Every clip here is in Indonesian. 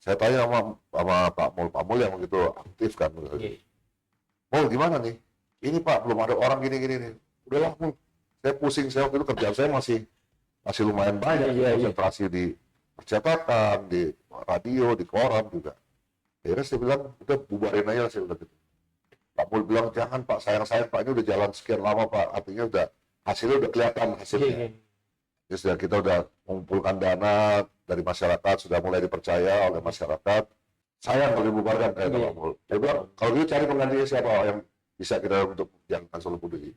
Saya tanya sama Pak Mul yang begitu aktif kan. Iya. Mul gimana nih? Ini Pak belum ada orang gini nih. Udahlah Mul, saya pusing, saya waktu itu kerjaan saya masih lumayan banyak, konsentrasi di percetakan, di radio, di koran juga. Akhirnya saya bilang, udah bubarin aja, saya bilang gitu. Pak Mul bilang, jangan Pak, sayang Pak, ini udah jalan sekian lama Pak, artinya hasilnya udah kelihatan hasilnya. Jadi sudah kita udah mengumpulkan dana dari masyarakat, sudah mulai dipercaya oleh masyarakat. Sayang kalau dibubarkan kayak Pak Mul. Dia bilang, kalau gitu cari penggantinya siapa yang bisa kita untuk menjalankan Solo Peduli.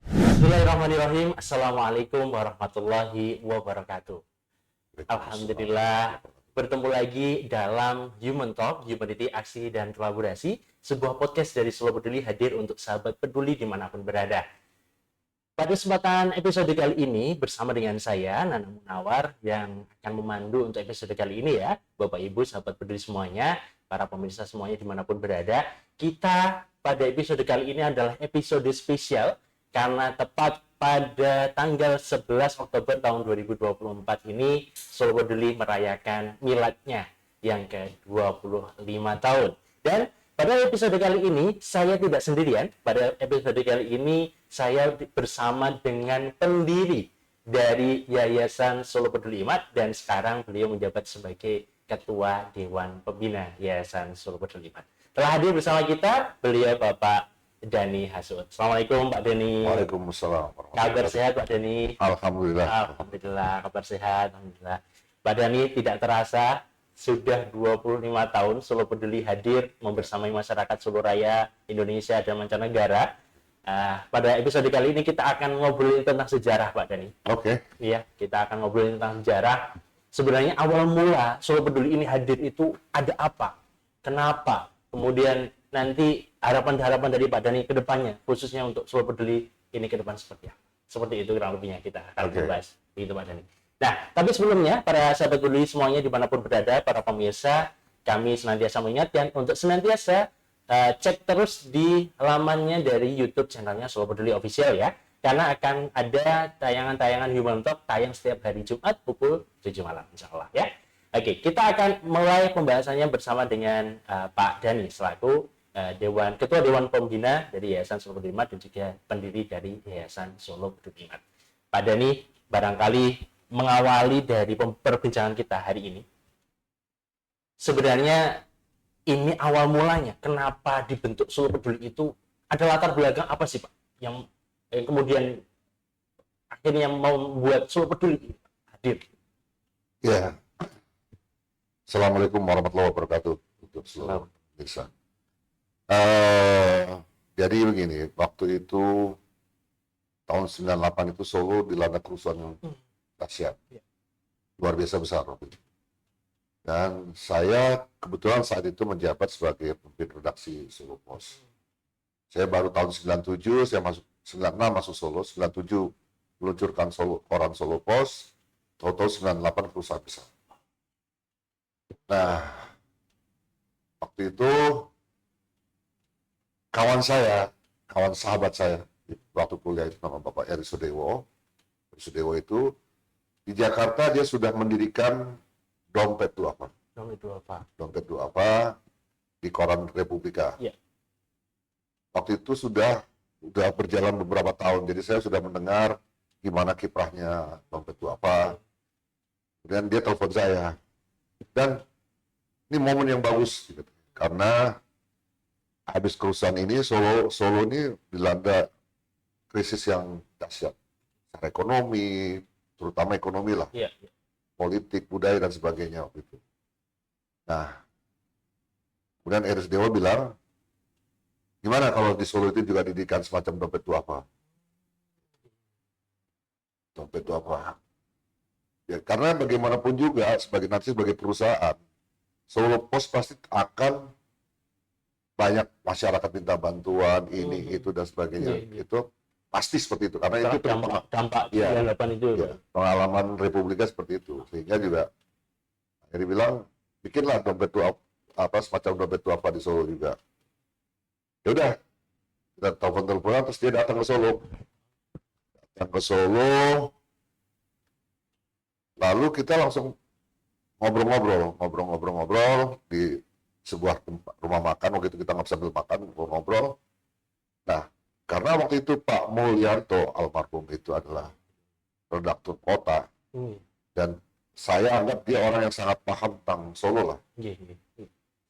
Bismillahirrahmanirrahim. Assalamualaikum warahmatullahi wabarakatuh. Alhamdulillah, bertemu lagi dalam Human Talk, Humanity Aksi dan Kolaborasi, sebuah podcast dari Solo Peduli hadir untuk sahabat peduli dimanapun berada. Pada kesempatan episode kali ini bersama dengan saya, Nana Munawar, yang akan memandu untuk episode kali ini ya, Bapak Ibu, sahabat peduli semuanya, para pemirsa semuanya dimanapun berada. Kita pada episode kali ini adalah episode spesial, karena tepat pada tanggal 11 Oktober tahun 2024 ini, Solo Peduli merayakan miladnya yang ke-25 tahun. Dan pada episode kali ini, saya tidak sendirian. Pada episode kali ini, saya bersama dengan pendiri dari Yayasan Solo Peduli Imat, dan sekarang beliau menjabat sebagai Ketua Dewan Pembina Yayasan Solo Peduli Imat. Telah hadir bersama kita, beliau Bapak Dhani Hasud. Assalamualaikum Pak Dhani. Waalaikumsalam. Kabar sehat Pak Dhani? Alhamdulillah. Alhamdulillah, kabar sehat. Alhamdulillah. Pak Dhani, tidak terasa sudah 25 tahun Solo Peduli hadir membersamai masyarakat Solo Raya, Indonesia dan mancanegara. Pada episode kali ini kita akan ngobrolin tentang sejarah Pak Dhani. Oke. Iya, kita akan ngobrolin tentang sejarah. Sebenarnya awal mula Solo Peduli ini hadir itu ada apa? Kenapa? Kemudian nanti harapan-harapan dari Pak Dhani ke depannya, khususnya untuk Solo Peduli ini ke depan seperti apa? Seperti itu kurang lebihnya kita akan membahas. Begitu Pak Dhani. Nah, tapi sebelumnya, para sahabat peduli semuanya dimanapun berada, para pemirsa, kami senantiasa mengingatkan untuk senantiasa cek terus di lamannya dari YouTube channelnya Solo Peduli Official ya, karena akan ada tayangan-tayangan Human Talk tayang setiap hari Jumat pukul 7 malam, insya Allah ya. Oke, kita akan mulai pembahasannya bersama dengan Pak Dhani selaku Ketua Dewan Pembina dari Yayasan Solo Peduli Imat dan juga pendiri dari Yayasan Solo Peduli Imat. Pak Dhani, barangkali mengawali dari perbincangan kita hari ini, sebenarnya ini awal mulanya kenapa dibentuk Solo Peduli itu, ada latar belakang apa sih Pak yang kemudian akhirnya membuat Solo Peduli hadir? Ya. Assalamualaikum warahmatullahi wabarakatuh untuk seluruh pemirsa. Jadi begini, waktu itu tahun 98 itu Solo dilanda kerusuhan yang dahsyat, luar biasa besar waktu itu. Dan saya kebetulan saat itu menjabat sebagai pemimpin redaksi Solo Post. Saya baru tahun 97, saya masuk 96 masuk Solo, 97 meluncurkan koran Solo Post, tahun 98 perusahaan besar. Nah, waktu itu kawan sahabat saya waktu kuliah itu nama Bapak Eri Sudewo. Eri Sudewo itu di Jakarta dia sudah mendirikan Dompet Duafa. Dompet Duafa di koran Republika. Ya. Waktu itu sudah berjalan beberapa tahun, jadi saya sudah mendengar gimana kiprahnya Dompet Duafa. Kemudian dia telepon saya. Dan ini momen yang bagus gitu, karena habis kerusuhan ini Solo ini dilanda krisis yang dahsyat secara ekonomi, terutama ekonomi lah, politik, budaya dan sebagainya gitu. Nah, kemudian Eris Dewa bilang, gimana kalau di Solo itu juga didirikan semacam Dompet Duafa? Dompet Duafa. Ya, karena bagaimanapun juga sebagai perusahaan, Solo Post pasti akan banyak masyarakat minta bantuan ini itu dan sebagainya. Itu pasti seperti itu karena itu dampak itu pengalaman Republika seperti itu, sehingga juga akhirnya bilang bikinlah Dompet Duafa, semacam Dompet Duafa di Solo juga. Ya udah, kita telepon-teleponan terus dia datang ke Solo. datang ke Solo, lalu kita langsung ngobrol-ngobrol di sebuah tempat rumah makan. Waktu itu kita nggak sambil makan, ngobrol. Nah, karena waktu itu Pak Mulyanto almarhum itu adalah redaktur kota, dan saya anggap dia orang yang sangat paham tentang Solo lah.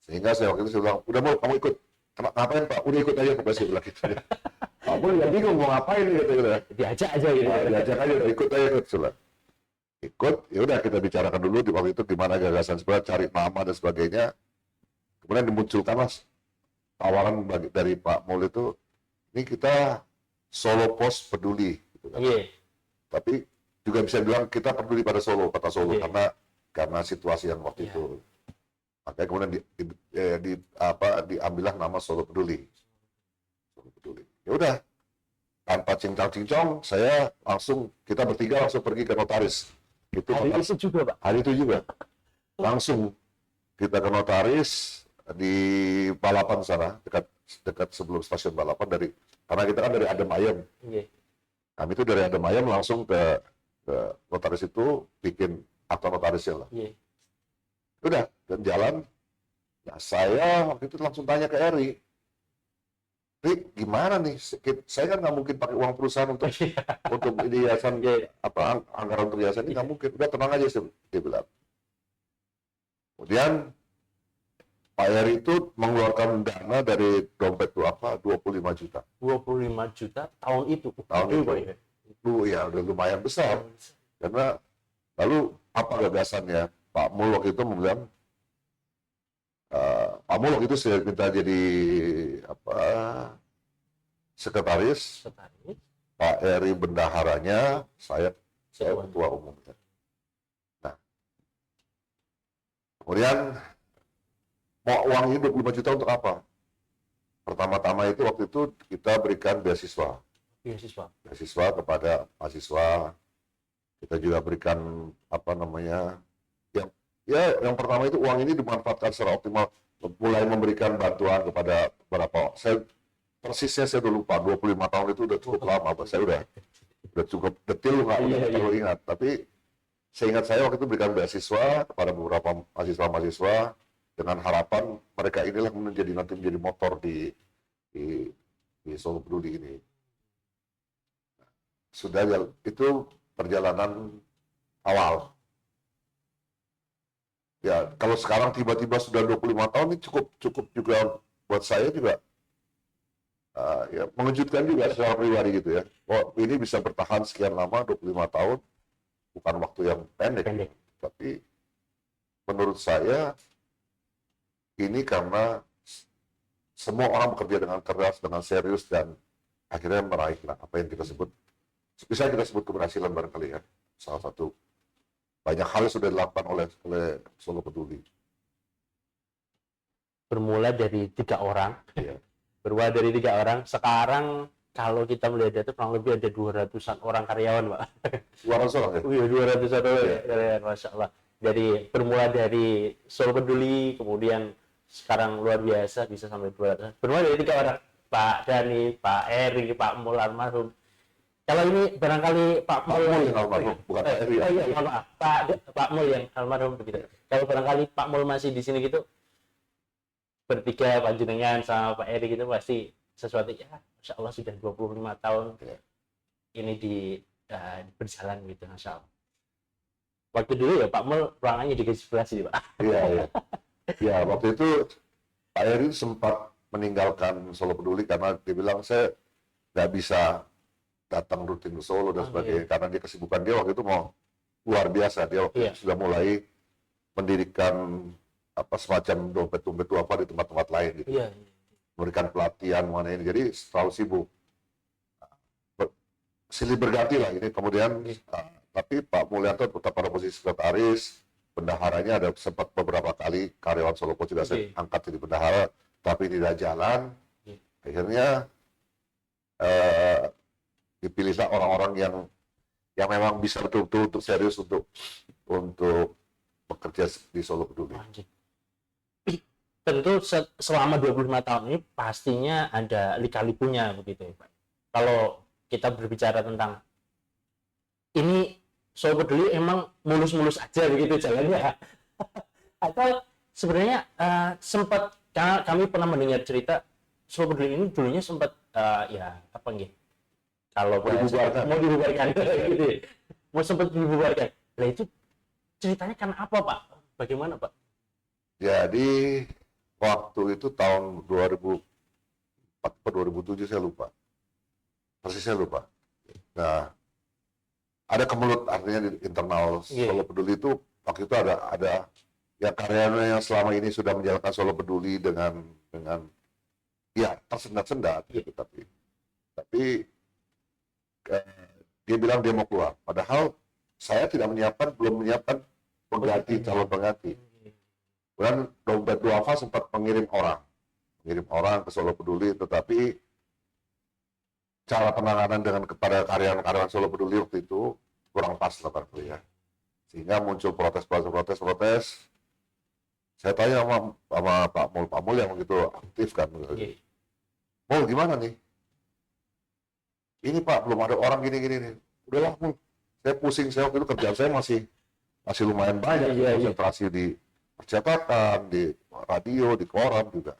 Sehingga saya waktu itu bilang, udah mau kamu ikut. Ngapain Pak? Udah ikut aja, pokoknya saya bilang gitu. Pak Mul ya bingung mau ngapain gitu. Diajak aja gitu. Diajak aja, ikut aja. Ikut, ya udah kita bicarakan dulu di waktu itu gimana gagasan sebenarnya, cari nama dan sebagainya. Kemudian dimunculkanlah tawaran dari Pak Mul itu, ini kita Solo Post peduli. Gitu kan. Tapi juga bisa bilang kita peduli pada Solo, kota Solo, karena situasi yang waktu itu. Makanya kemudian diambillah nama Solo Peduli. Solo Peduli. Ya udah, tanpa cincang-cincong, kita bertiga langsung pergi ke notaris. Hari itu juga, Pak? Hari itu juga. Langsung kita ke notaris di Balapan sana, dekat sebelum stasiun Balapan, karena kita kan dari Adem Ayem. Kami itu dari Adem Ayem langsung ke notaris itu, bikin akta notarisnya lah. Udah, dan jalan. Nah, saya waktu itu langsung tanya ke Eri, gimana nih? Saya kan nggak mungkin pakai uang perusahaan untuk yayasan, anggaran untuk yayasan ini nggak mungkin. Udah tenang aja, dia bilang. Kemudian Pak Eri itu mengeluarkan dana dari dompet 25 juta. 25 juta tahun itu? Tahun itu, ya udah lumayan besar. Karena lalu apa gagasannya? Pak Mul waktu itu bilang, Pak Mul waktu itu saya minta jadi sekretaris, Pak Eri bendaharanya, saya ketua umumnya. Nah, kemudian mau uang ini 25 juta untuk apa? Pertama-tama itu waktu itu kita berikan beasiswa kepada mahasiswa. Kita juga berikan yang pertama itu uang ini dimanfaatkan secara optimal, mulai memberikan bantuan kepada beberapa, persisnya saya udah lupa, 25 tahun itu udah cukup lama, saya udah cukup detail, nggak terlalu ingat, tapi seingat saya waktu itu berikan beasiswa kepada beberapa mahasiswa dengan harapan mereka inilah nanti menjadi motor di Solo Peduli ini. Sudah, itu perjalanan awal. Ya, kalau sekarang tiba-tiba sudah 25 tahun ini cukup juga buat saya juga ya mengejutkan juga secara pribadi gitu ya. Oh, ini bisa bertahan sekian lama, 25 tahun, bukan waktu yang pendek. Tapi menurut saya ini karena semua orang bekerja dengan keras, dengan serius, dan akhirnya meraih apa yang kita sebut keberhasilan barangkali ya. Salah satu banyak hal sudah dilakukan oleh Solo Peduli. Bermula dari 3 orang. Sekarang kalau kita melihat itu kurang lebih ada 200-an orang karyawan, Pak. 200 orang ya? Iya, 200-an orang karyawan, Masya Allah. Bermula dari Solo Peduli, kemudian sekarang luar biasa bisa sampai 200. Bermula dari 3 orang, Pak Dhani, Pak Eri, Pak Mul almarhum. Kalau ini barangkali Pak Mul yang almarhum, bukan Pak Eri. Maaf, Pak Mul yang almarhum begitu. Kalau barangkali Pak Mul masih di sini gitu, bertiga Pak Jenengan sama Pak Eri gitu pasti sesuatu ya, Masya Allah sudah 25 tahun ini berjalan gitu, Masya Allah. Waktu dulu ya Pak Mul ruangannya juga sebelah sini, Pak. Iya. Ya, waktu itu Pak Eri sempat meninggalkan Solo Peduli karena dia bilang saya nggak bisa datang rutin ke Solo dan sebagainya, karena dia kesibukan dia waktu itu mau luar biasa. Dia waktu itu sudah mulai mendirikan semacam dompet-dompet di tempat-tempat lain gitu. Memberikan pelatihan mana ini, jadi selalu sibuk. Silih berganti lah ini. Kemudian tapi Pak Mulyanto tetap pada posisi sekretaris, bendaharanya ada sempat beberapa kali karyawan Solo Post juga saya angkat jadi bendahara, tapi tidak jalan. Akhirnya dipilihlah orang-orang yang memang bisa betul-betul untuk serius untuk bekerja di Solo Peduli. Tentu selama 25 tahun ini pastinya ada lika-likunya begitu ya Pak. Kalau kita berbicara tentang Solo Peduli emang mulus-mulus aja begitu jalannya? Atau sebenarnya sempat, karena kami pernah mendengar cerita Solo Peduli ini dulunya sempat ya apa nih? Kalau mau dibubarkan gitu ya. Mau sempat dibubarkan. Nah itu ceritanya kan apa Pak? Bagaimana Pak? Jadi waktu itu tahun 2004 atau 2007 saya lupa. Persisnya lupa. Nah, ada kemelut artinya di internal Solo Peduli itu waktu itu ada ya karyawan yang selama ini sudah menjalankan Solo Peduli dengan ya tersendat-sendat gitu, tapi dia bilang dia mau keluar. Padahal saya belum menyiapkan calon pengganti. Dan Dompet Duafa sempat mengirim orang ke Solo Peduli, tetapi cara penanganan kepada karyawan Solo Peduli waktu itu kurang pas lah barangkali ya, sehingga muncul protes. Saya tanya sama Pak Mul yang begitu aktif kan, Mul gimana nih? Ini Pak belum ada orang gini nih. Udahlah Mul, saya pusing, saya waktu itu kerjaan saya masih lumayan banyak, konsentrasi di percetakan, di radio, di koran juga.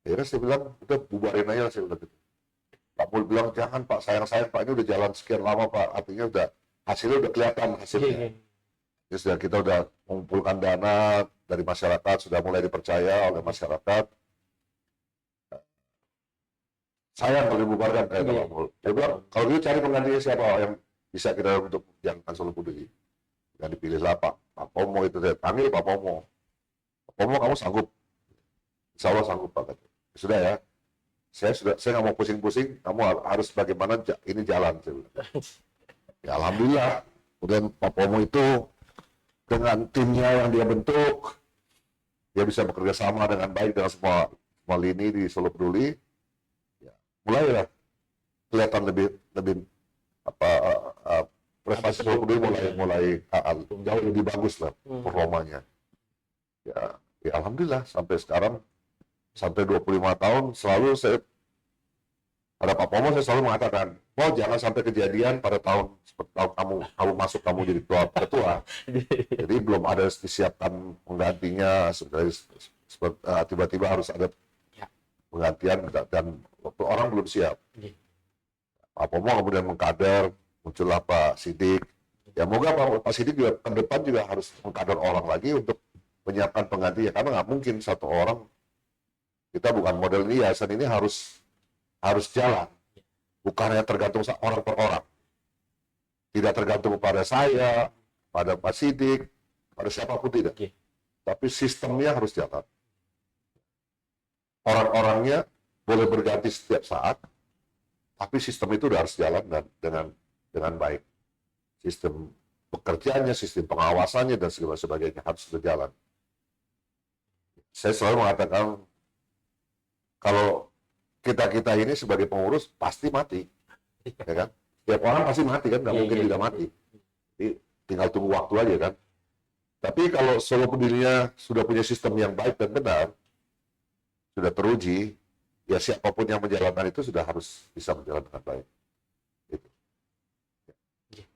Akhirnya saya bilang udah bubarin aja, saya udah gitu. Pak Mul bilang, jangan Pak, sayang Pak, ini udah jalan sekian lama Pak, artinya hasilnya udah kelihatan hasilnya. Jadi sudah kita udah mengumpulkan dana dari masyarakat, sudah mulai dipercaya oleh masyarakat. Sayang kalau dibubarkan, Pak Mul. Dia bilang, kalau gitu cari penggantinya siapa yang bisa kita untuk jangan Solo Peduli. Dan dipilihlah Pak Pomo itu, saya panggil Pak Pomo. Pak Pomo, kamu sanggup? Insya Allah sanggup Pak. Sudah ya. Saya nggak mau pusing-pusing, kamu harus bagaimana ini jalan. Ya alhamdulillah, kemudian Pak Pomo itu dengan timnya yang dia bentuk, dia bisa bekerja sama dengan baik dengan semua lini di Solo Peduli. Ya, mulailah kelihatan lebih prestasi Solo Peduli mulai jauh lebih bagus lah performanya. Ya alhamdulillah sampai sekarang. Sampai 25 tahun selalu ada Pak Pomo, saya selalu mengatakan, jangan sampai kejadian pada tahun kamu masuk jadi ketua. Jadi belum ada disiapkan penggantinya, tiba-tiba harus ada penggantian dan waktu orang belum siap. Pak Pomo kemudian mengkader, muncullah Pak Sidik. Ya moga Pak Sidik juga ke depan juga harus mengkader orang lagi untuk menyiapkan penggantinya, karena nggak mungkin satu orang. Kita bukan model ini, yayasan ini harus jalan, bukan hanya tergantung orang per orang, tidak tergantung pada saya, pada Pak Sidik, pada siapapun tidak, tapi sistemnya harus jalan. Orang-orangnya boleh berganti setiap saat, tapi sistem itu harus jalan dengan baik. Sistem pekerjaannya, sistem pengawasannya dan segala sebagainya harus berjalan. Saya selalu mengatakan, kalau kita ini sebagai pengurus pasti mati, ya kan? Tiap orang pasti mati kan, nggak mungkin tidak mati. Jadi tinggal tunggu waktu aja kan. Tapi kalau Solo Pedulinya sudah punya sistem yang baik dan benar, sudah teruji, ya siapapun yang menjalankan itu sudah harus bisa menjalankan baik. Gitu.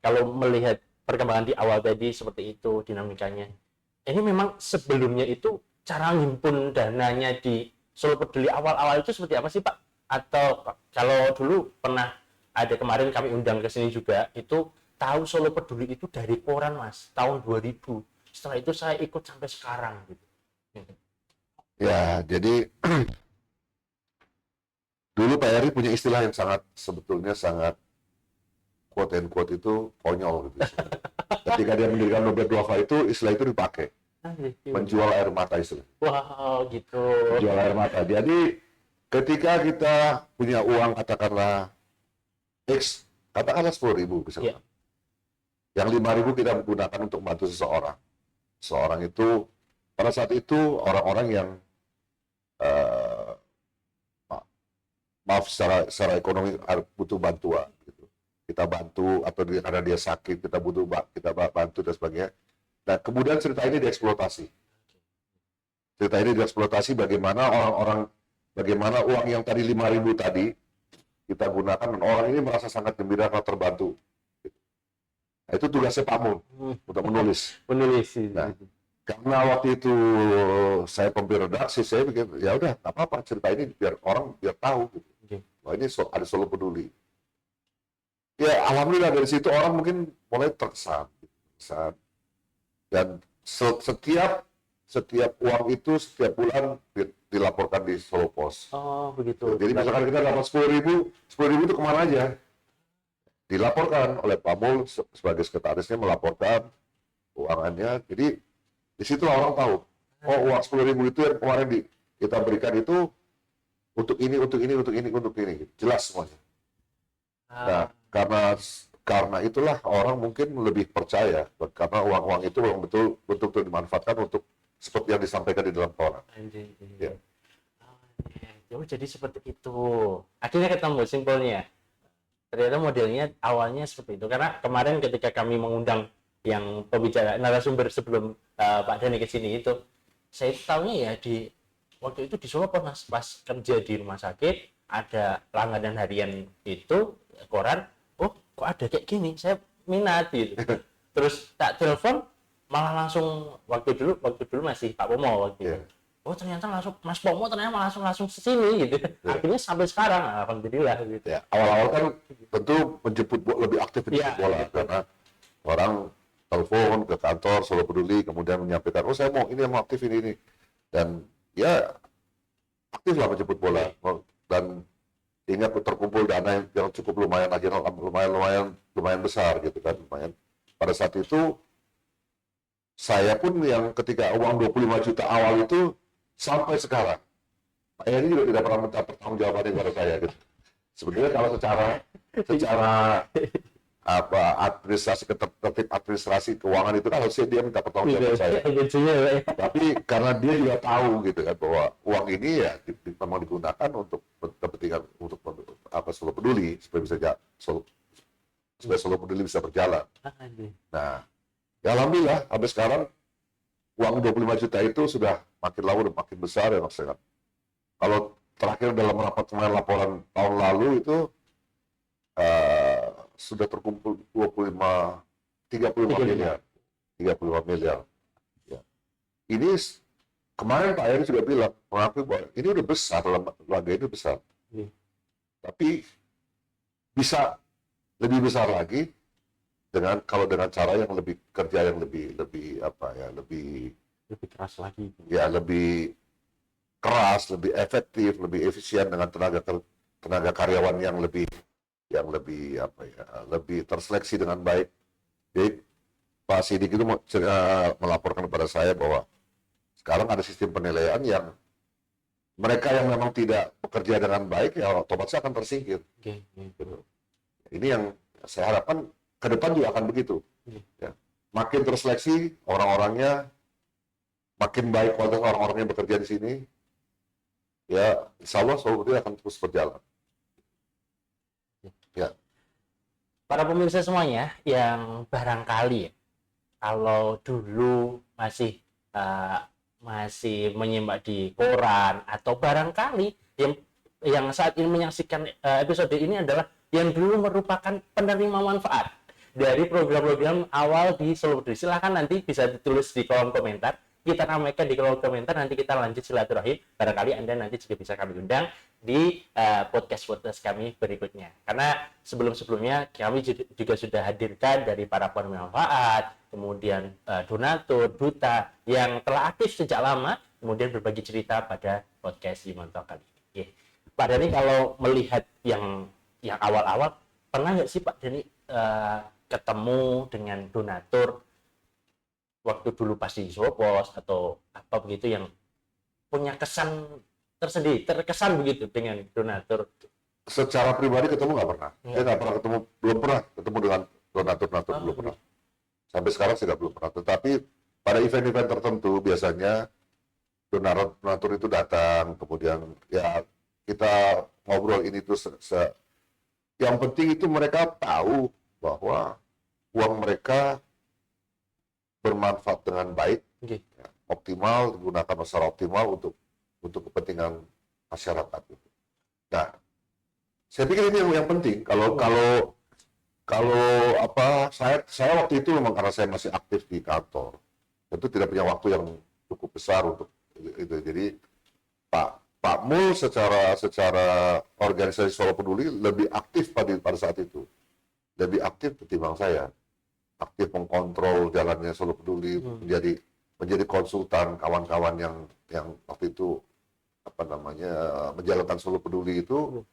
Kalau melihat perkembangan di awal tadi seperti itu dinamikanya, ini memang sebelumnya itu cara ngimpun dananya di Solo Peduli awal-awal itu seperti apa sih Pak? Atau kalau dulu pernah ada kemarin kami undang ke sini juga, itu tahu Solo Peduli itu dari koran Mas, tahun 2000. Setelah itu saya ikut sampai sekarang gitu. Ya, jadi dulu Pak Eri punya istilah yang sebetulnya sangat quote and quote itu konyol gitu. Ketika dia mendirikan Dompet Duafa itu istilah itu dipakai. Menjual air mata istilah. Wow, gitu. Menjual air mata. Jadi ketika kita punya uang katakanlah X, katakanlah 10.000 misalnya. Yang 5.000 kita gunakan untuk membantu seseorang. Seseorang itu pada saat itu orang-orang yang maaf secara ekonomi butuh bantuan. Gitu. Kita bantu atau karena dia sakit kita bantu dan sebagainya. Nah, kemudian cerita ini dieksploitasi. Bagaimana uang yang tadi 5.000 tadi kita gunakan dan orang ini merasa sangat gembira kalau terbantu. Nah, itu tugasnya Pak Mul untuk menulis. Menulis. Nah, karena waktu itu saya pemimpin redaksi, saya pikir ya udah nggak apa-apa cerita ini biar orang biar tahu. Gitu. Oke. Wah, ini ada Solo Peduli. Ya alhamdulillah dari situ orang mungkin mulai terkesan. Dan setiap uang itu setiap bulan dilaporkan di Solo Pos. Oh begitu. Jadi misalkan kita dapat 10.000 itu kemana aja? Dilaporkan oleh Pak Mul sebagai sekretarisnya melaporkan keuangannya. Jadi di situ orang tahu, oh uang 10.000 itu yang kemarin kita berikan itu untuk ini. Jelas semuanya. Nah, karena itulah orang mungkin lebih percaya karena uang-uang itu memang betul-betul dimanfaatkan untuk seperti yang disampaikan di dalam koran. Ya. Oh, jadi seperti itu. Akhirnya ketemu simpelnya. Ternyata modelnya awalnya seperti itu. Karena kemarin ketika kami mengundang yang pembicara narasumber sebelum Pak Dhani ke sini itu, saya tahunya ya waktu itu di Solo pas kerja di rumah sakit ada langganan harian itu koran. Oh, kok ada kayak gini? Saya minat gitu. Terus tak telepon malah langsung waktu dulu masih Pak Pomo waktu itu. Oh ternyata langsung Mas Pomo ternyata langsung sini gitu. Akhirnya sampai sekarang alhamdulillah gitu. Ya, awal-awal kan tentu lebih aktif menjemput bola karena orang telepon ke kantor Solo Peduli kemudian menyampaikan oh saya mau aktif ini dan ya aktiflah menjemput bola dan ingat terkumpul dana yang cukup lumayan besar gitu kan lumayan. Pada saat itu saya pun yang ketika uang 25 juta awal itu sampai sekarang Pak Heri juga tidak pernah minta pertanggungjawaban kepada saya gitu. Sebenarnya kalau secara administrasi keuangan itu kan harusnya dia minta pertanggungjawaban saya. Tapi karena dia juga tahu gitu kan bahwa uang ini ya memang digunakan untuk kepentingan untuk Solo Peduli supaya Solo Peduli bisa berjalan. Nah, ya alhamdulillah sampai sekarang uang 25 juta itu sudah makin lama dan makin besar ya Mas. Kalau terakhir dalam rapat kemarin laporan tahun lalu itu sudah terkumpul 35 miliar. Ya. Ini kemarin Pak Heri juga bilang mengakui bahwa ini udah besar, lembaga ini besar. Tapi bisa lebih besar lagi dengan cara yang lebih keras lagi. Ya lebih keras, lebih efektif, lebih efisien dengan tenaga karyawan yang lebih terseleksi dengan baik. Jadi Pak Sidik itu melaporkan kepada saya bahwa sekarang ada sistem penilaian yang mereka yang memang tidak bekerja dengan baik ya otomatis akan tersingkir. Ini yang saya harapkan ke depan juga akan begitu. Ya. Makin terseleksi orang-orangnya, makin baik kualitas orang-orang yang bekerja di sini, ya insya Allah Solo Peduli akan terus berjalan. Ya. Para pemirsa semuanya yang barangkali kalau dulu masih menyimak di koran atau barangkali yang saat ini menyaksikan episode ini adalah yang dulu merupakan penerima manfaat dari program-program awal di Solo Peduli. Silahkan nanti bisa ditulis di kolom komentar. Kita ramaikan di kolom komentar, nanti kita lanjut silaturahim. Barangkali Anda nanti juga bisa kami undang di podcast kami berikutnya. Karena sebelum-sebelumnya kami juga sudah hadirkan dari para penerima manfaat, kemudian donatur, duta yang telah aktif sejak lama, kemudian berbagi cerita pada podcast Human Talk kali ini. Pak Dhani, kalau melihat yang awal-awal, pernah nggak sih Pak Dhani ketemu dengan donatur waktu dulu pas di Solo Pos atau apa begitu yang punya kesan tersendiri, terkesan begitu dengan donatur? Secara pribadi ketemu nggak pernah. Saya nggak pernah belum pernah ketemu dengan donatur belum pernah. Sampai sekarang saya belum pernah. Tetapi pada event-event tertentu biasanya donatur itu datang, kemudian ya kita ngobrol ini tuh yang penting itu mereka tahu bahwa uang mereka bermanfaat dengan baik, ya, optimal, digunakan secara optimal untuk kepentingan masyarakat. Nah, saya pikir ini yang penting. Kalau saya waktu itu memang karena saya masih aktif di kantor, tentu tidak punya waktu yang cukup besar untuk itu. Jadi Pak Mul secara organisasi Solo Peduli lebih aktif pada saat itu, lebih aktif ketimbang saya, aktif mengkontrol jalannya Solo Peduli, menjadi konsultan kawan-kawan yang waktu itu menjalankan Solo Peduli itu.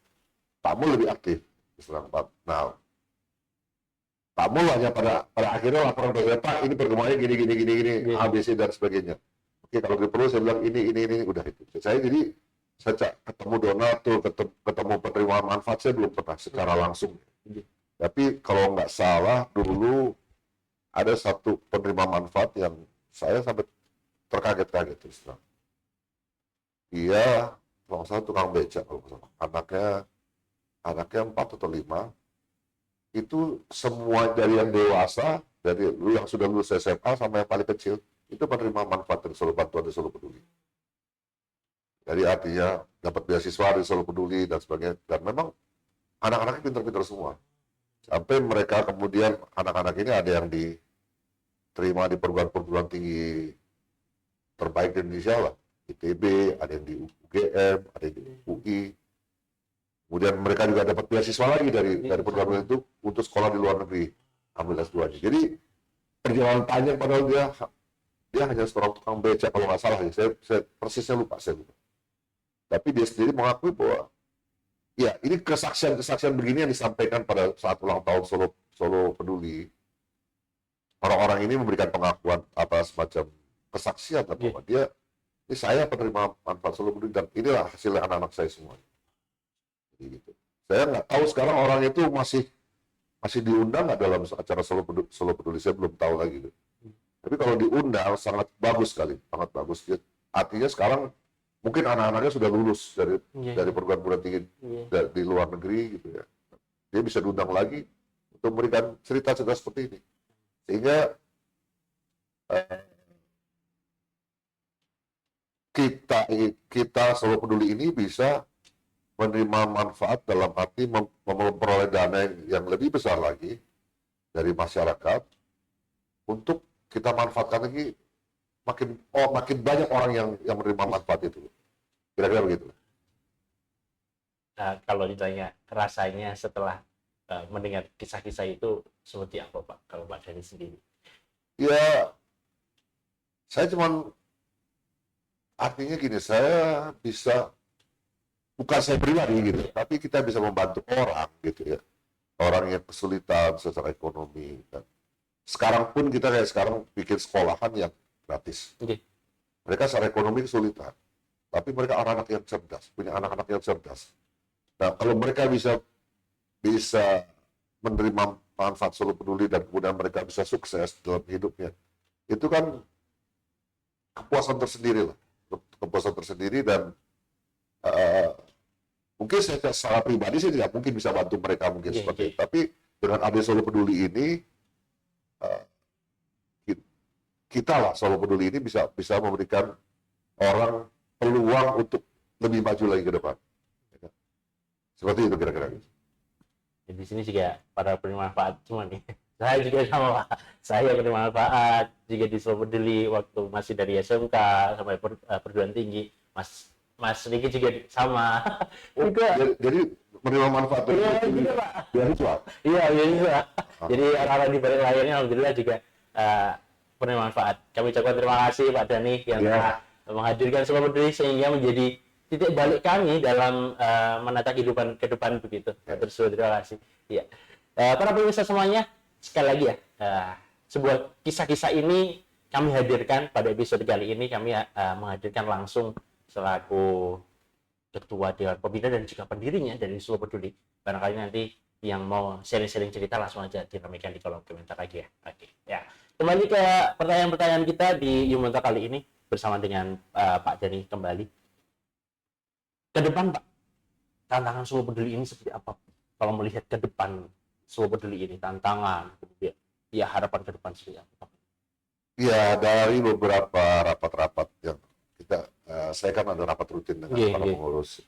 Pak Mul lebih aktif. Nah, Pak Mul hanya pada akhirnya laporan ke saya, Pak, ini perkembangannya gini, ABC dan sebagainya. Oke, kalau perlu saya bilang ini, udah itu. Saya ketemu donatur, ketemu penerima manfaat, saya belum pernah secara langsung. Tapi kalau nggak salah, dulu ada satu penerima manfaat yang saya sampai terkaget-kaget terus terang. Dia, kalau nggak salah tukang becak, kalau nggak salah. Anaknya 4 atau 5, itu semua dari yang dewasa, dari yang sudah lulus SMA sampai yang paling kecil, itu penerima manfaat dari Solo Bantuan dari Solo Peduli. Jadi artinya dapat beasiswa dari Solo Peduli dan sebagainya. Dan memang anak-anaknya pintar-pintar semua. Sampai mereka kemudian, anak-anak ini ada yang diterima di perguruan tinggi terbaik di Indonesia lah. ITB, ada yang di UGM, ada yang di UI. Kemudian mereka juga dapat beasiswa lagi dari perguruan itu untuk sekolah di luar negeri, ambil S2-nya. Jadi perjalanan panjang, padahal dia hanya seorang tukang becak kalau nggak salah. Saya persisnya lupa. Tapi dia sendiri mengakui bahwa ya ini kesaksian begini yang disampaikan pada saat ulang tahun Solo Peduli. Orang-orang ini memberikan pengakuan atas semacam kesaksian bahwa ini saya penerima manfaat Solo Peduli dan inilah hasilnya anak-anak saya semua. Gitu. Saya nggak tahu sekarang orang itu masih diundang nggak dalam acara Solo Peduli, saya belum tahu lagi. Gitu. Tapi kalau diundang sangat bagus sekali, sangat bagus. Artinya sekarang mungkin anak-anaknya sudah lulus dari perguruan tinggi di luar negeri gitu ya. Dia bisa diundang lagi untuk memberikan cerita-cerita seperti ini. Sehingga kita Solo Peduli ini bisa menerima manfaat dalam arti memperoleh dana yang lebih besar lagi dari masyarakat untuk kita manfaatkan lagi makin banyak orang yang menerima manfaat itu. Kira-kira begitu. Nah, kalau ditanya rasanya setelah mendengar kisah-kisah itu seperti apa, Pak? Kalau Pak Dhani sendiri? Ya, artinya gini, saya bisa, bukan saya pribadi gitu, tapi kita bisa membantu orang gitu ya, orang yang kesulitan secara ekonomi. Kan. Sekarang pun kita kayak sekarang bikin sekolahan yang gratis. Mereka secara ekonomi kesulitan, tapi mereka anak-anak yang cerdas, punya anak-anak yang cerdas. Nah, kalau mereka bisa menerima manfaat Solo Peduli dan kemudian mereka bisa sukses dalam hidupnya, itu kan kepuasan tersendiri lah, kepuasan tersendiri. Dan mungkin saya secara pribadi saya tidak mungkin bisa bantu mereka seperti itu. Tapi dengan ada Solo Peduli ini, kita lah Solo Peduli ini bisa memberikan orang peluang untuk lebih maju lagi ke depan. Seperti itu kira-kira. Di sini juga para penerima manfaat semua nih. Saya juga sama, Pak. Saya penerima manfaat juga di Solo Peduli waktu masih dari SMK sampai perguruan tinggi. Mas Riki juga sama. Jadi menerima manfaat dari beasiswa. Iya, beasiswa. Jadi orang-orang di balik layarnya alhamdulillah juga penerima manfaat. Kami ucapkan terima kasih Pak Dhani yang telah menghadirkan Solo Peduli sehingga menjadi titik balik kami dalam menata kehidupan ke depan begitu. Terus terima kasih. Ya. Para pemirsa semuanya, sekali lagi ya, sebuah kisah-kisah ini kami hadirkan pada episode kali ini. Kami menghadirkan langsung selaku ketua Dewan Pembina dan juga pendirinya dari Solo Peduli. Barangkali nanti yang mau sharing-sharing cerita langsung aja diramaikan di kolom komentar lagi ya. Oke, ya. Kembali ke pertanyaan-pertanyaan kita di Yumonto kali ini bersama dengan Pak Dhani kembali. Ke depan, Pak, tantangan Solo Peduli ini seperti apa? Kalau melihat ke depan Solo Peduli ini, tantangan, kemudian ya harapan ke depan seperti apa? Ya, dari beberapa rapat-rapat yang saya kan ada rapat rutin dengan para pengurus,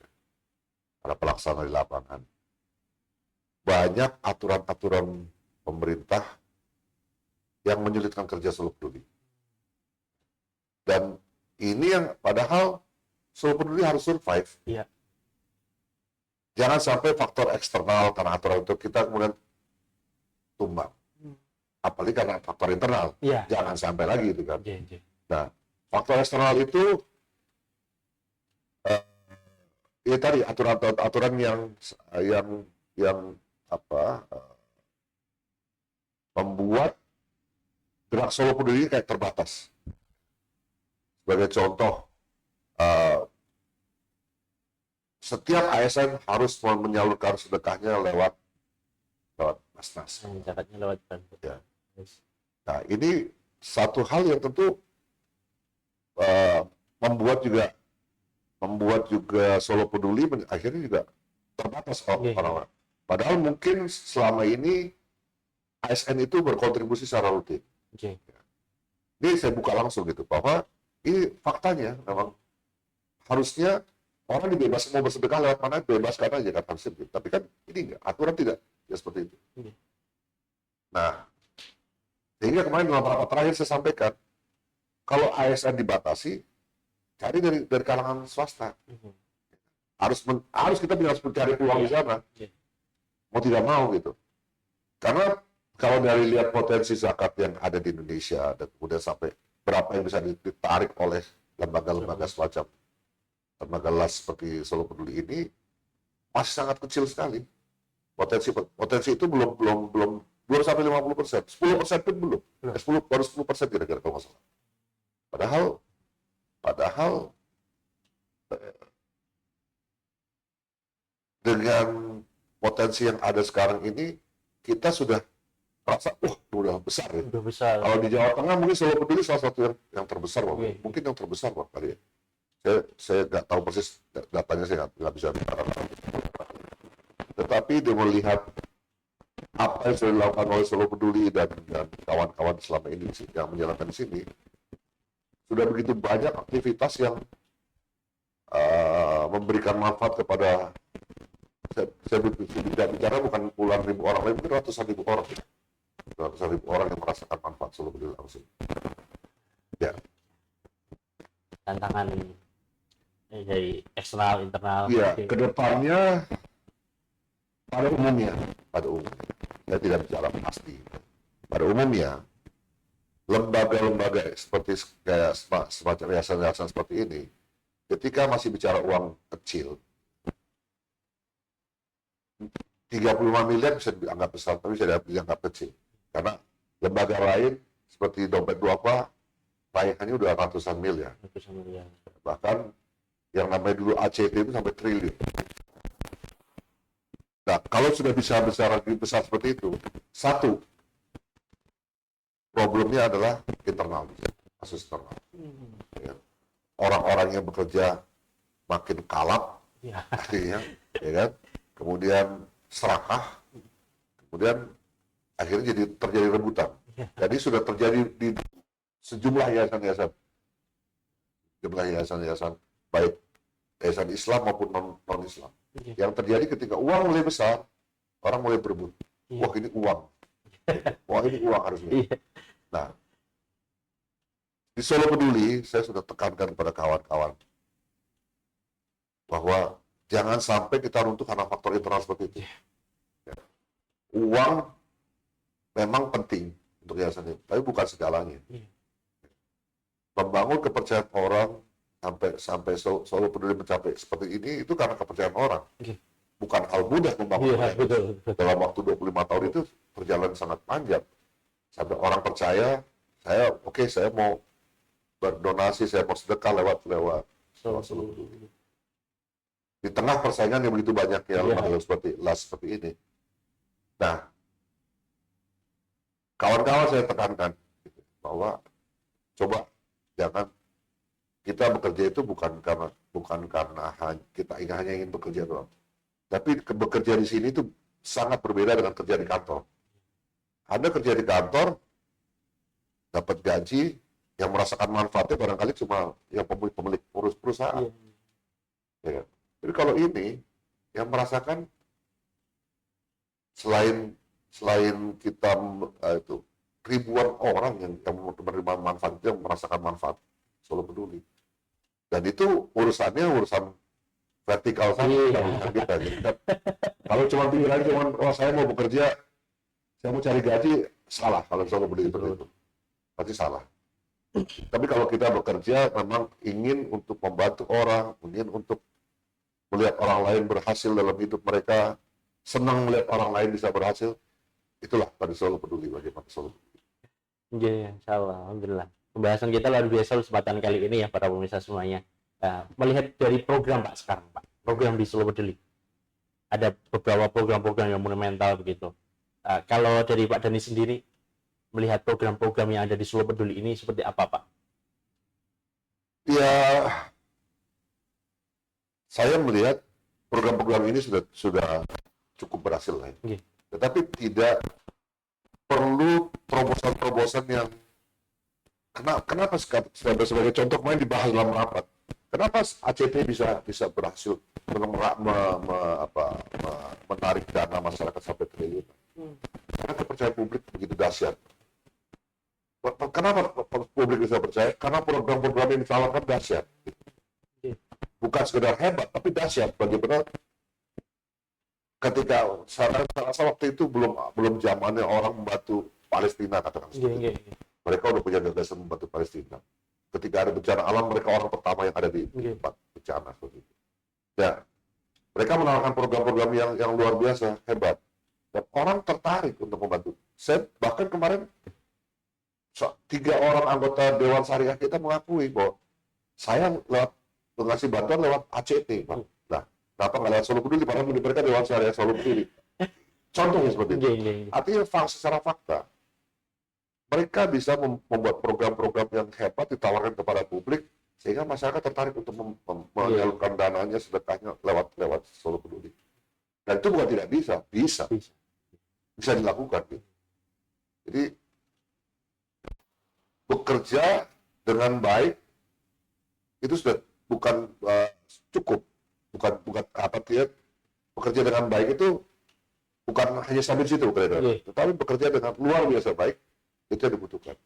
para pelaksana di lapangan. Banyak aturan-aturan pemerintah yang menyulitkan kerja Solo Peduli. Dan ini yang padahal Solo Peduli harus survive. Iya. Jangan sampai faktor eksternal karena aturan itu kita kemudian tumbang. Apalagi karena faktor internal. Iya. Jangan sampai lagi itu kan. Iya. Nah, faktor eksternal itu ya tadi aturan yang apa membuat gerak Solo Peduli kayak terbatas. Sebagai contoh, setiap ASN harus menyalurkan sedekahnya lewat Basnas. Zakatnya lewat bank. Ya. Yes. Nah, ini satu hal yang tentu membuat juga Solo Peduli akhirnya juga terbatas orang-orang. Padahal mungkin selama ini ASN itu berkontribusi secara rutin. Ini saya buka langsung gitu bahwa ini faktanya memang harusnya orang dibebaskan mau bersedekah lewat mana bebaskan aja kan harusnya gitu. Tapi kan ini enggak, aturan tidak ya seperti itu. Nah, sehingga kemarin dalam rapat terakhir saya sampaikan kalau ASN dibatasi cari dari kalangan swasta. Harus kita harus mencari peluang di sana. Mau tidak mau gitu. Karena kalau dari lihat potensi zakat yang ada di Indonesia dan kemudian sampai berapa yang bisa ditarik oleh lembaga-lembaga semacam lembaga las seperti Solo Peduli ini masih sangat kecil sekali. Potensi itu belum sampai 50%, 10% pun belum. 10% kira-kira kalau nggak salah. Padahal dengan potensi yang ada sekarang ini kita sudah merasa udah besar ya. Udah besar. Kalau di Jawa Tengah mungkin Solo Peduli salah satu yang terbesar mungkin yang terbesar kali ya. Saya nggak tahu persis datanya, saya nggak bisa bicara. Tetapi dia melihat apa yang sudah dilakukan oleh Solo Peduli dan kawan-kawan selama ini yang menjalankan di sini, sudah begitu banyak aktivitas yang memberikan manfaat kepada saya bicara bukan puluhan ribu orang, tapi mungkin ratusan ribu orang yang merasakan manfaat Solo Peduli langsung. Ya. Tantangan dari eksternal, internal. Iya, kedepannya pada umumnya, saya tidak bicara pasti. Pada umumnya, lembaga-lembaga seperti kayak semacam yayasan-yayasan seperti ini, ketika masih bicara uang kecil, 35 miliar bisa dianggap besar, tapi bisa dianggap kecil. Karena lembaga lain seperti Dompet Duafa, tayangannya udah ratusan miliar. Bahkan yang namanya dulu ACT itu sampai triliun. Nah, kalau sudah bisa besar seperti itu, satu problemnya adalah internal, kasus internal. Ya. Orang-orang yang bekerja makin kalap, artinya, ya kan? Kemudian serakah, kemudian akhirnya terjadi rebutan. Jadi sudah terjadi di sejumlah yayasan-yayasan, baik yayasan Islam maupun non-Islam. Yang terjadi ketika uang mulai besar, orang mulai berebut. Wah, ini uang. Wah, ini uang harusnya. Nah, di Solo Peduli, saya sudah tekankan kepada kawan-kawan bahwa jangan sampai kita runtuh karena faktor internal seperti itu. Uang memang penting untuk yayasan ini, tapi bukan segalanya. Membangun kepercayaan orang sampai Solo Peduli mencapai seperti ini itu karena kepercayaan orang. Bukan hal mudah membangun. Betul. Dalam waktu 25 tahun itu perjalanan sangat panjang. Sampai orang percaya, saya mau berdonasi, saya mau sedekah lewat Solo Peduli. Di tengah persaingan yang begitu banyak lembaga seperti ini. Nah, kawan-kawan saya tekankan bahwa coba jangan kita bekerja itu bukan karena kita hanya ingin bekerja doang. Tapi bekerja di sini itu sangat berbeda dengan kerja di kantor. Anda kerja di kantor dapat gaji, yang merasakan manfaatnya barangkali cuma yang pemilik perusahaan. Ya. Jadi kalau ini yang merasakan selain selain kita itu ribuan orang yang menerima manfaat itu, yang merasakan manfaat Solo Peduli. Dan itu urusan vertikal saja, urusan kita. Jadi kan, kalau cuma pikiran oh saya mau bekerja, saya mau cari gaji, salah kalau Solo Peduli seperti itu. Pasti salah. Tapi kalau kita bekerja memang ingin untuk membantu orang, ingin untuk melihat orang lain berhasil dalam hidup mereka, senang melihat orang lain bisa berhasil, itulah pada Solo Peduli, bagaimana Solo Peduli. Iya, insya Allah, alhamdulillah. Pembahasan kita luar biasa kesempatan kali ini ya para pemirsa semuanya. Melihat dari program Pak sekarang, Pak, program di Solo Peduli, ada beberapa program-program yang monumental begitu. Kalau dari Pak Dhani sendiri, melihat program-program yang ada di Solo Peduli ini seperti apa, Pak? Ya, saya melihat program-program ini sudah cukup berhasil lah. Okay. Tetapi tidak perlu terobosan-terobosan yang kenapa sebagai contoh kemarin dibahas dalam rapat. Kenapa ACT bisa berhasil menarik dana masyarakat sampai triliunan? Karena kepercayaan publik begitu dahsyat. Kenapa publik bisa percaya? Karena program-program yang ditawarkan dahsyat. Bukan sekedar hebat, tapi dahsyat. Bagaimana ketika saya rasa waktu itu belum zamannya orang membantu Palestina, katakan seperti itu. Mereka udah punya gagasan membantu Palestina. Ketika ada bencana alam, mereka orang pertama yang ada di tempat bencana seperti itu. Ya, mereka menawarkan program-program yang luar biasa, hebat. Dan orang tertarik untuk membantu. Saya bahkan kemarin 3 orang anggota Dewan Syariah kita mengakui bahwa saya ngasih bantuan lewat ACT, Pak. Nah, kenapa nggak lewat Solo Peduli? Padahal mereka Dewan Syariah Solo Peduli. Contohnya seperti itu. Artinya secara fakta, mereka bisa membuat program-program yang hebat ditawarkan kepada publik, sehingga masyarakat tertarik untuk menyalurkan dananya, sedekahnya lewat Solo Peduli. Dan itu bukan tidak bisa dilakukan. Gitu. Jadi bekerja dengan baik itu sudah bukan cukup, bukan bekerja dengan baik itu bukan hanya sampai di situ, tetapi bekerja dengan luar biasa baik itu yang dibutuhkan.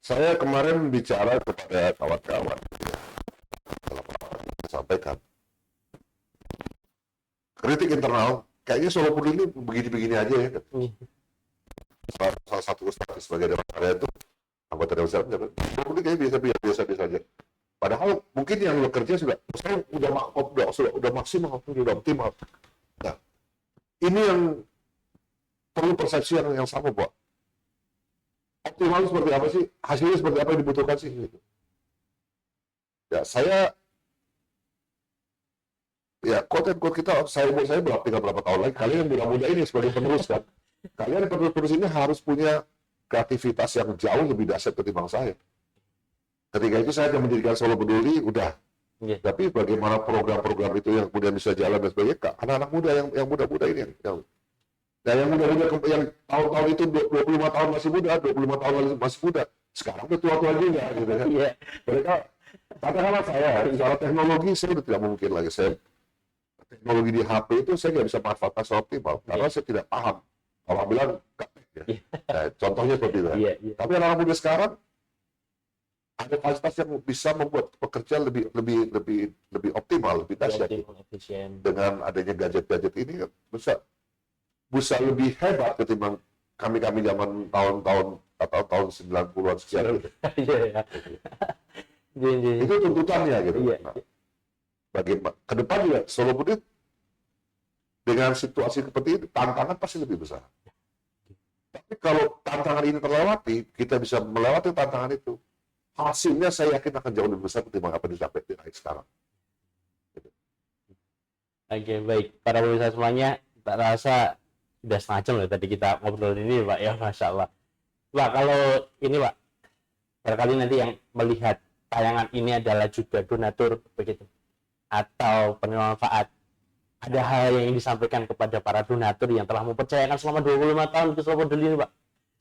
Saya kemarin bicara kepada kawan-kawan, sampaikan kritik internal, kayaknya Solo Peduli ini begini-begini aja ya. Salah satu ustadz sebagai Dewan Syariah itu anggota Dewan Syariah, Solo Peduli kayaknya biasa aja. Padahal mungkin yang bekerja saya udah maksimal, udah optimal. Nah, ini yang perlu persepsi yang sama, Pak. Optimal seperti apa sih? Hasilnya seperti apa yang dibutuhkan sih? Gitu. Ya, quote kita, saya tinggal berapa tahun lagi. Kalian yang muda-muda ini sebagai penerus kan. Kalian yang penerus ini harus punya kreativitas yang jauh lebih dahsyat ketimbang saya. Ketika itu saya akan mendirikan Solo Peduli, udah. Tapi bagaimana program-program itu yang kemudian bisa jalan dan sebagainya, anak-anak muda yang muda-muda ini yang muda-muda yang tahun-tahun itu 25 tahun masih muda, 25 tahun masih muda. Sekarang udah tua-tua juga gitu kan. Mereka katakanlah saya soal teknologi saya udah tidak mungkin lagi. Teknologi di HP itu saya nggak bisa manfaatkan secara optimal karena saya tidak paham. Kalau bilang nah, contohnya seperti itu. Tapi anak-anak muda sekarang ada fasilitas yang bisa membuat pekerja lebih optimal, lebih dahsyat. Dengan adanya gadget-gadget ini bisa lebih hebat ketimbang kami zaman tahun 90-an sekian. Itu tuntutannya gitu. Nah, bagaimana ke depan juga Solo Peduli dengan situasi seperti ini tantangan pasti lebih besar. Tapi kalau tantangan ini terlewati, kita bisa melewati tantangan itu. Hasilnya saya yakin akan jauh lebih besar ketimbang apa yang dicapai di sekarang. Oke, baik. Para pemirsa semuanya, tak rasa sudah setengah jam loh tadi kita ngobrol ini, Pak. Ya, Masya Allah. Pak, kalau ini, Pak, barangkali nanti yang melihat tayangan ini adalah juga donatur, begitu, atau penerima manfaat. Ada hal yang ingin disampaikan kepada para donatur yang telah mempercayakan selama 25 tahun ke Solo Peduli ini, Pak.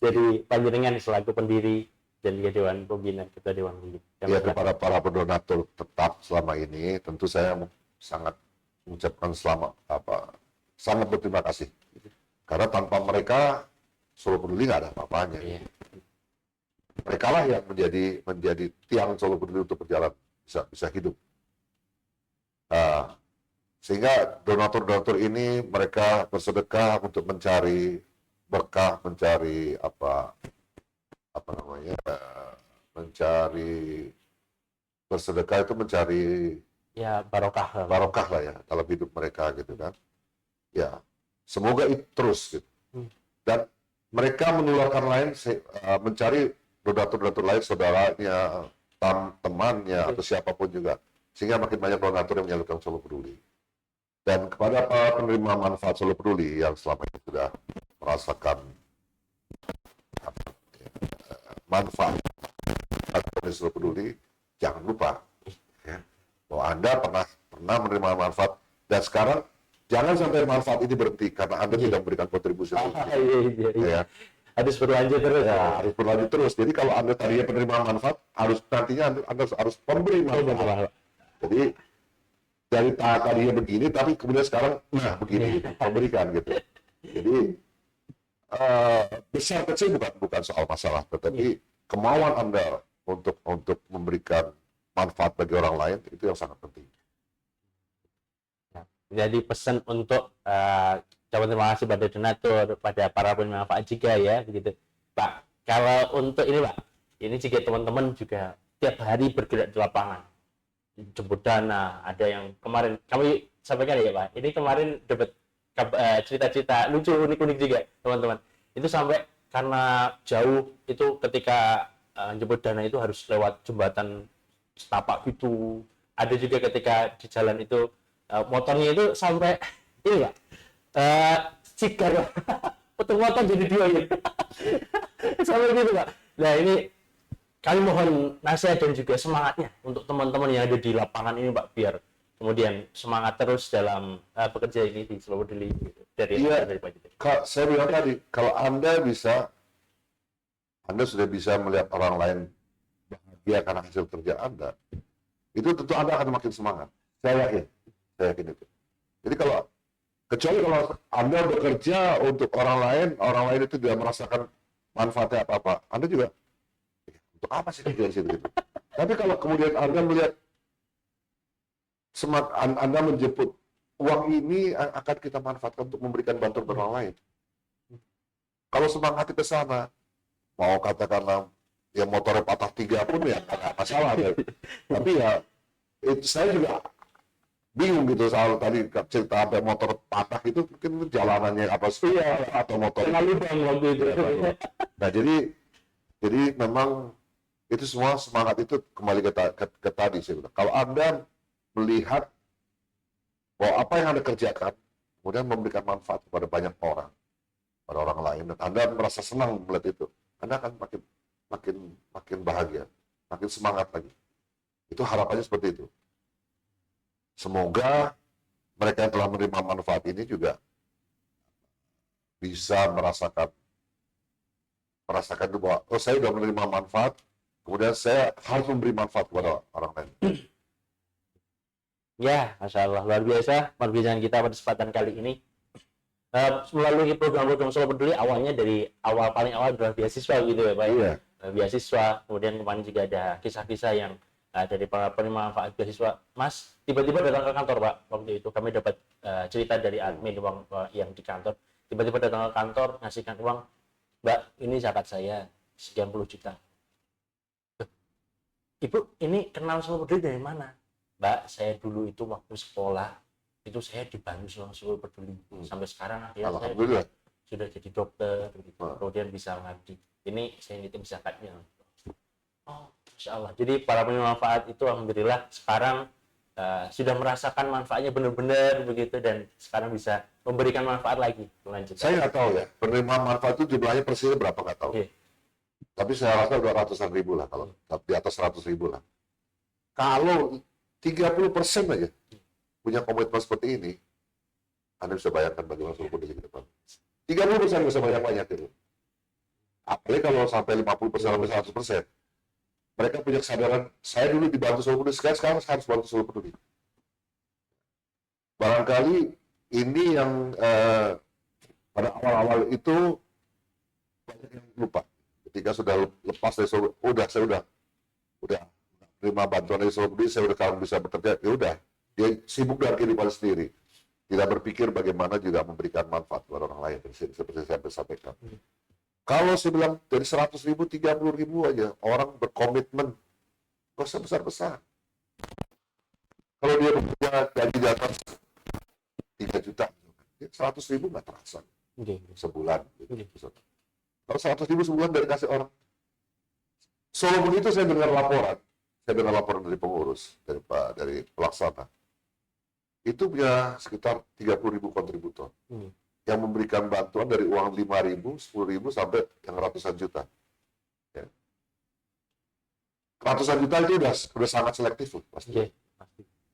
Jadi, panjenengan selaku pendiri dan Dewan Pembina, Ketua Dewan Pembina. Ya, kepada para pendonatur tetap selama ini, tentu saya sangat mengucapkan sangat berterima kasih. Karena tanpa mereka, Solo Peduli nggak ada apa-apanya. Iya. Mereka lah yang menjadi tiang Solo Peduli untuk berjalan, bisa hidup. Sehingga donatur-donatur ini mereka bersedekah untuk mencari berkah, mencari apa namanya, mencari bersedekah itu mencari Ya, barokah. barokah lah ya dalam hidup mereka gitu kan. Ya, semoga itu terus gitu. Dan mereka menularkan lain, mencari donatur-donatur lain, saudaranya, temannya atau siapapun juga, sehingga makin banyak donatur yang menyalurkan Solo Peduli. Dan kepada para penerima manfaat Solo Peduli yang selama ini sudah merasakan manfaat dari Solo Peduli, jangan lupa ya, bahwa Anda pernah menerima manfaat, dan sekarang jangan sampai manfaat ini berhenti karena Anda tidak memberikan kontribusi. Iya. Harus berlanjut terus. Ya, harus berlanjut terus. Jadi kalau Anda tadinya penerima manfaat, nantinya Anda harus pemberi manfaat. Jadi dari tadinya begini, tapi kemudian sekarang begini, gitu, memberikan gitu. Jadi besar kecil bukan soal masalah, tetapi kemauan Anda untuk memberikan manfaat bagi orang lain itu yang sangat penting. Jadi pesan untuk ucapan terima kasih pada donatur, pada para penerima manfaat juga ya, begitu Pak. Kalau untuk ini Pak, ini juga teman-teman juga tiap hari bergerak di lapangan, jemput dana. Ada yang kemarin kami sampaikan ya Pak, ini kemarin dapat cerita-cerita lucu, unik-unik juga teman-teman. Itu sampai karena jauh itu ketika jemput dana itu harus lewat jembatan setapak gitu. Ada juga ketika di jalan itu motornya itu sampai ini Pak, sigar putung motor jadi dua gitu. Sampai gitu Pak. Nah ini kami mohon nasihat dan juga semangatnya untuk teman-teman yang ada di lapangan ini Pak, biar kemudian semangat terus dalam bekerja ini di Solo Peduli gitu. Dari Pak Jito. Saya bilang tadi, kalau Anda sudah bisa melihat orang lain bahagia karena hasil kerja Anda, itu tentu Anda akan makin semangat. Saya yakin itu. Jadi kecuali kalau Anda bekerja untuk orang lain itu tidak merasakan manfaatnya apa-apa, Anda juga untuk apa sih kerja di situ gitu. Tapi kalau kemudian Anda melihat Anda menjemput uang ini akan kita manfaatkan untuk memberikan bantuan orang lain. Kalau semangat ke sana, mau katakanlah ya motornya patah 3 pun ya nggak masalah. Tapi ya itu saya juga bingung gitu soal tadi cerita sampai motor patah itu, mungkin jalanannya apa sih atau motor lubang waktu itu. Nah jadi memang itu semua semangat itu kembali ke tadi saya bilang. Kalau Anda melihat bahwa apa yang Anda kerjakan kemudian memberikan manfaat kepada banyak orang, pada orang lain, dan Anda merasa senang melihat itu, Anda akan makin bahagia, makin semangat lagi. Itu harapannya seperti itu. Semoga mereka yang telah menerima manfaat ini juga bisa merasakan itu bahwa saya sudah menerima manfaat, kemudian saya harus memberi manfaat kepada orang lain. Ya, Masya Allah, luar biasa perbincangan kita pada kesempatan kali ini. Melalui program-program Solo Peduli, awalnya dari paling awal adalah beasiswa gitu ya Pak. Iya. Beasiswa, kemudian kemarin juga ada kisah-kisah yang dari para penerima manfaat beasiswa. Mas, tiba-tiba datang ke kantor Pak, waktu itu kami dapat cerita dari admin yang di kantor. Tiba-tiba datang ke kantor, ngasihkan uang, Mbak, ini zakat saya, sekian puluh juta. Ibu, ini kenal Solo Peduli dari mana? Mbak, saya dulu itu waktu sekolah itu saya dibantu sama Solo Peduli sampai sekarang akhirnya saya sudah jadi dokter gitu. Kemudian bisa mengabdi. Ini saya nitip zakatnya. Oh, Masya Allah. Jadi para penerima manfaat itu alhamdulillah sekarang sudah merasakan manfaatnya benar-benar begitu, dan sekarang bisa memberikan manfaat lagi. Lanjut. Saya nggak tahu ya penerima manfaat itu jumlahnya persisnya berapa, nggak tahu. Tapi saya rasa 200-an ribu lah, kalau di atas 100.000 lah. Kalau 30% aja punya komitmen seperti ini, Anda bisa bayangkan bagaimana Solo Peduli ke depan. 30% bisa banyak-banyak gitu. Apalagi kalau sampai 50% sampai 100%. Mereka punya kesadaran, saya dulu dibantu Solo Peduli, sekarang harus bantu Solo Peduli. Barangkali ini yang pada awal-awal itu banyak yang lupa. Ketika sudah lepas dari Solo, saya udah terima bantuan dari Solo Peduli, saya udah kalau bisa bekerja, ya udah. Dia sibuk dengan kehidupan sendiri. Tidak berpikir bagaimana juga memberikan manfaat kepada orang lain, seperti saya sampaikan. Kalau saya bilang dari 100.000, 30.000 aja, orang berkomitmen, nggak usah besar-besar. Kalau dia bekerja gaji di atas 3 juta, 100.000 nggak terasa sebulan. Gitu. Kalau 100.000 sebulan dari kasih orang. Solo begitu saya dengar laporan dari pengurus, dari pelaksana. Itu punya sekitar 30.000 kontributor. Yang memberikan bantuan dari uang 5.000, 10.000 sampai yang ratusan juta. Ya. Ratusan juta itu udah sangat selektif pasti.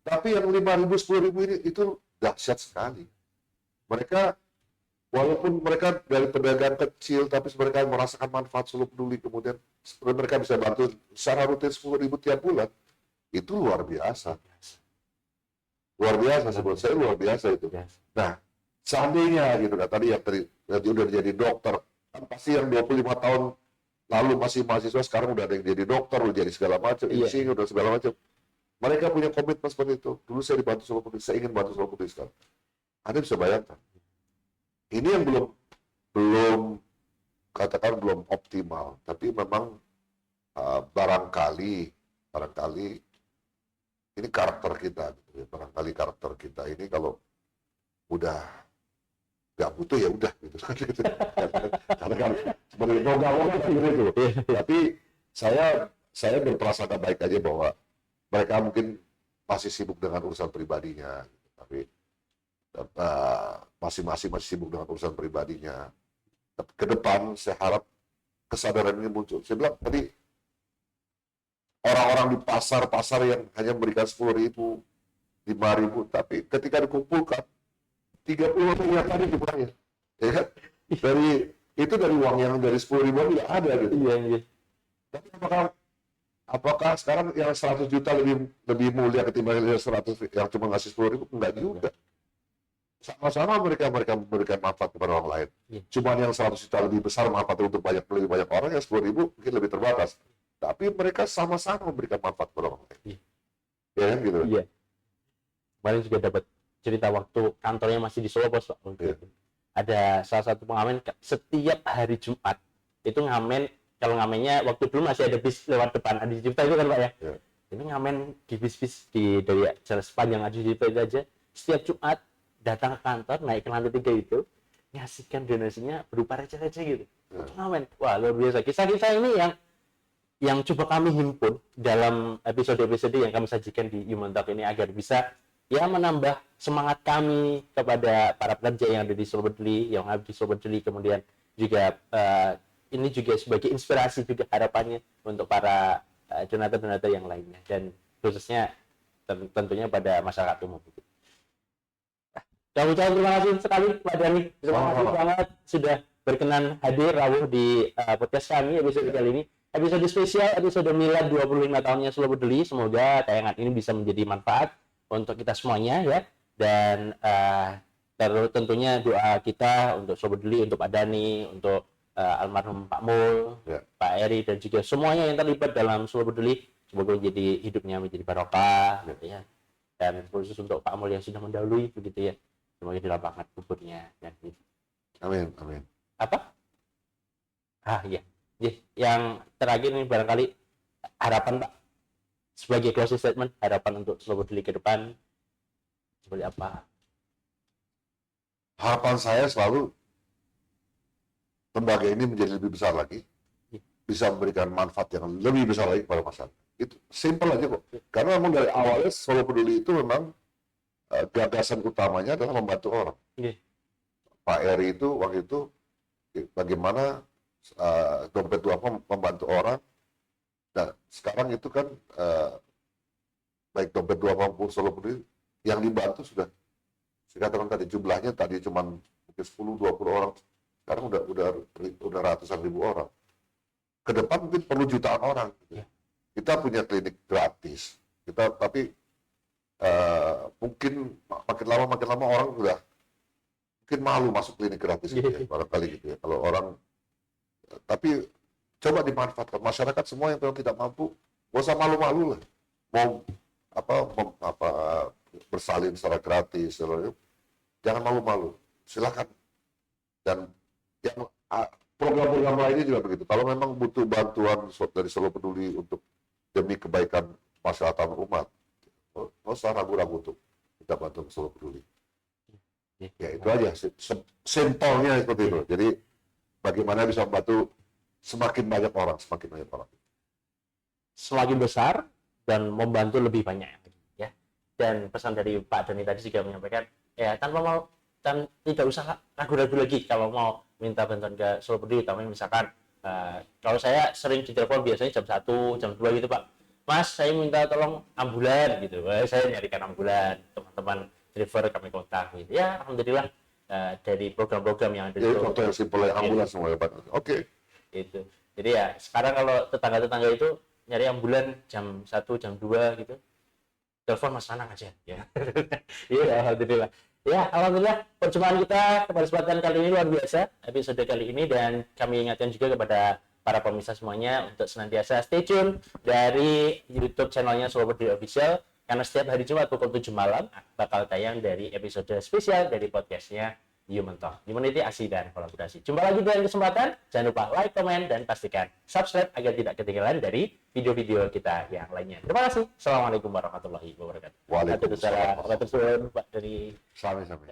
Tapi yang 5.000, 10.000 ini itu dahsyat sekali. Mereka walaupun mereka dari pedagang kecil, tapi mereka merasakan manfaat Solo Peduli, kemudian mereka bisa bantu secara rutin 10.000 tiap bulan. Itu luar biasa. Luar biasa, sebut saya luar biasa itu. Nah, seandainya gitu kan, tadi udah jadi dokter, kan pasti yang 25 tahun lalu masih mahasiswa, sekarang udah ada yang jadi dokter, udah jadi segala macam, insinyur dan segala macam. Mereka punya komitmen seperti itu. Dulu saya dibantu Solo Peduli, saya ingin bantu Solo Peduli sekarang. Anda bisa bayangkan. Ini yang belum optimal, tapi memang barangkali ini karakter kita, gitu ya. Barangkali karakter kita ini kalau udah nggak butuh ya udah gitu. Karena kan sebagai pegawai gitu. Tapi saya berprasangka baik aja bahwa mereka mungkin masih sibuk dengan urusan pribadinya, gitu. Tapi masing-masing masih sibuk dengan urusan pribadinya. Ke depan saya harap kesadaran ini muncul. Saya bilang tadi orang-orang di pasar yang hanya memberikan 10.000, 5.000, tapi ketika dikumpulkan 30 miliar tadi jumlahnya, ya kan? Dari uang yang dari 10.000 tidak ada gitu. Iya. Tapi apakah sekarang yang 100 juta lebih mulia ketimbang yang 100 yang cuma ngasih 10.000? Enggak juga. Sama-sama mereka memberikan manfaat kepada orang lain. Cuman yang 100 juta lebih besar manfaatnya untuk lebih banyak orang, yang 10.000 mungkin lebih terbatas. Tapi mereka sama-sama memberikan manfaat kepada orang lain. Ya kan gitu. Iya. Kemarin juga dapat cerita waktu kantornya masih di Solo, Bos. Ada salah satu pengamen setiap hari Jumat itu ngamen. Kalau ngamennya waktu dulu masih ada bis lewat depan Adi Cipta itu kan Pak ya. Ini ngamen di bis-bis dari jalan sepanjang Adi Cipta itu aja. Setiap Jumat datang ke kantor, naik ke lantai 3 itu, ngasihkan donasinya berupa receh-receh gitu. Ngamen. Wah, luar biasa. Kisah-kisah ini yang coba kami himpun dalam episode-episode yang kami sajikan di Human Talk ini agar bisa ya menambah semangat kami kepada para pekerja yang ada di Solo Peduli, yang ada di Solo Peduli, kemudian juga ini juga sebagai inspirasi juga harapannya untuk para donatur-donatur yang lainnya, dan khususnya tentunya pada masyarakat umum. Terima kasih sekali Pak Dhani, terima kasih banget sudah berkenan hadir rawuh di podcast kami episode kali ini, episode spesial, episode milad 25 tahunnya Solo Peduli. Semoga tayangan ini bisa menjadi manfaat untuk kita semuanya ya, dan tentunya doa kita untuk Solo Peduli, untuk Pak Dhani, untuk almarhum Pak Mul, Pak Eri, dan juga semuanya yang terlibat dalam Solo Peduli, semoga jadi hidupnya menjadi barokah gitu ya, dan khusus untuk Pak Mul yang sudah mendahului begitu ya, semoga dilapangkan kuburnya dan gitu. Amin. Apa? Iya. Yang terakhir ini barangkali harapan Pak, sebagai closing statement, harapan untuk Solo Peduli ke depan seperti apa? Harapan saya selalu lembaga ini menjadi lebih besar lagi, bisa memberikan manfaat yang lebih besar lagi kepada masyarakat. Itu simple aja kok. Karena memang dari awalnya Solo Peduli itu memang gagasan utamanya adalah membantu orang. Pak Eri itu waktu itu bagaimana dompet duafa membantu orang. Nah sekarang itu kan baik dompet duafa maupun Solo Peduli yang dibantu sudah, saya katakan tadi jumlahnya tadi cuma mungkin 10-20 orang, sekarang udah ratusan ribu orang. Ke depan mungkin perlu jutaan orang. Kita punya klinik gratis. Tapi mungkin makin lama orang udah mungkin malu masuk klinik gratis gitu ya, barangkali gitu ya. Kalau orang, tapi coba dimanfaatkan masyarakat semua yang memang tidak mampu, nggak usah malu-malu lah. Mau bersalin secara gratis, jangan malu-malu, silakan. Dan yang program-program lainnya juga begitu. Kalau memang butuh bantuan dari Solo Peduli untuk demi kebaikan masyarakat umat, nggak usah ragu-ragu untuk kita bantu ke Solo Peduli. Ya itu aja, simpelnya seperti itu. Jadi bagaimana bisa membantu semakin banyak orang. Semakin besar dan membantu lebih banyak ya. Dan pesan dari Pak Doni tadi juga menyampaikan ya tidak usah ragu-ragu lagi kalau mau minta bantuan ke Solo Peduli. Tapi misalkan kalau saya sering ditelepon biasanya jam 1, jam 2 gitu Pak, Mas saya minta tolong ambulan gitu, saya nyarikan ambulan, teman-teman driver kami kontak gitu ya. Alhamdulillah dari program-program yang ada di Jadi contoh yang simpel yang ambulan semua ya Pak. Oke. Itu. Jadi ya sekarang kalau tetangga-tetangga itu nyari ambulan jam 1, jam 2 gitu, telepon Mas Nanang aja ya. Iya, alhamdulillah. Ya, alhamdulillah perjumpaan kita pada kesempatan kali ini luar biasa episode kali ini, dan kami ingatkan juga kepada para pemirsa semuanya untuk senantiasa stay tune dari YouTube channelnya Solo Peduli Official, karena setiap hari Jumat pukul 7 malam bakal tayang dari episode spesial dari podcastnya Human Talk, Humanity, Aksi dan Kolaborasi. Jumpa lagi di lain kesempatan. Jangan lupa like, komen, dan pastikan subscribe agar tidak ketinggalan dari video-video kita yang lainnya. Terima kasih. Assalamualaikum warahmatullahi wabarakatuh. Waalaikumsalam. Waalaikumsalam. Pak dari Sampai.